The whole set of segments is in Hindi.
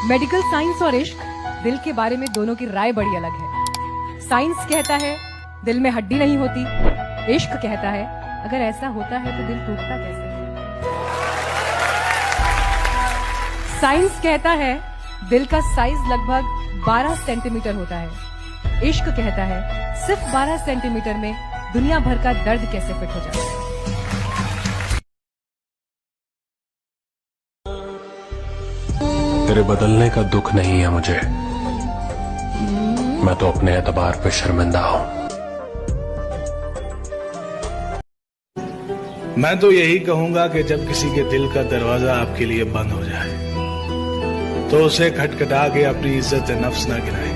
मेडिकल साइंस और इश्क दिल के बारे में दोनों की राय बड़ी अलग है। साइंस कहता है दिल में हड्डी नहीं होती, इश्क कहता है अगर ऐसा होता है तो दिल टूटता कैसे। साइंस कहता है दिल का साइज लगभग 12 सेंटीमीटर होता है, इश्क कहता है सिर्फ 12 सेंटीमीटर में दुनिया भर का दर्द कैसे फिट हो जाता है। तेरे बदलने का दुख नहीं है मुझे, मैं तो अपने एतबार पे शर्मिंदा हूं। मैं तो यही कहूंगा कि जब किसी के दिल का दरवाजा आपके लिए बंद हो जाए तो उसे खटखटा के अपनी इज्जत नफ्स ना गिराए,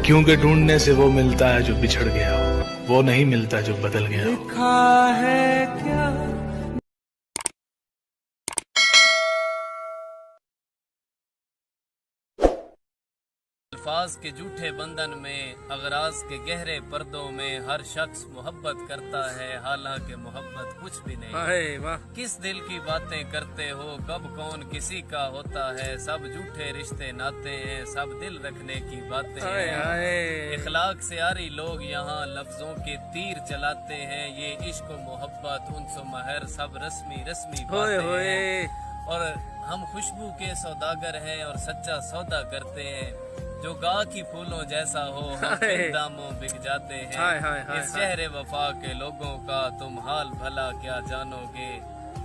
क्योंकि ढूंढने से वो मिलता है जो बिछड़ गया हो, वो नहीं मिलता जो बदल गया हो। लिखा है क्या अल्फाज के झूठे बंधन में, अगराज के गहरे पर्दों में हर शख्स मोहब्बत करता है, हालांकि मोहब्बत कुछ भी नहीं। किस दिल की बातें करते हो, कब कौन किसी का होता है, सब झूठे रिश्ते नाते हैं, सब दिल रखने की बातें हैं। इखलाक से आरी लोग यहाँ लफ्जों के तीर चलाते हैं, ये इश्क मोहब्बत उनसो महर सब रस्मी रस्मी बातें हैं। और हम खुशबू के सौदागर हैं और सच्चा सौदा करते हैं, जो गाह की फूलों जैसा हो हम दामों बिक जाते हैं। इस शहरे वफा के लोगों का तुम हाल भला क्या जानोगे,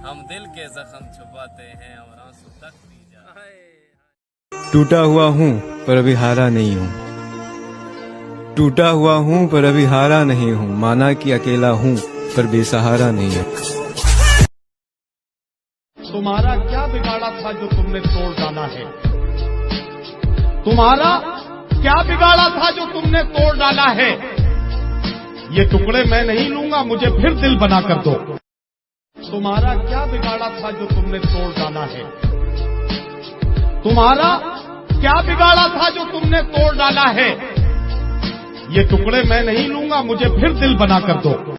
हम दिल के जख्म छुपाते हैं और आंसू तक पी जाते हैं। टूटा हुआ हूँ पर अभी हारा नहीं हूँ, टूटा हुआ हूँ पर अभी हारा नहीं हूँ, माना कि अकेला हूँ पर बेसहारा नहीं हूँ। तुम्हारा क्या बिगाड़ा था जो तुमने तोड़ डाला है, तुम्हारा क्या बिगाड़ा था जो तुमने तोड़ डाला है। ये टुकड़े मैं नहीं लूंगा, मुझे फिर दिल बना कर दो। तुम्हारा क्या बिगाड़ा था जो तुमने तोड़ डाला है, तुम्हारा क्या बिगाड़ा था जो तुमने तोड़ डाला है। ये टुकड़े मैं नहीं लूंगा, मुझे फिर दिल बना कर दो।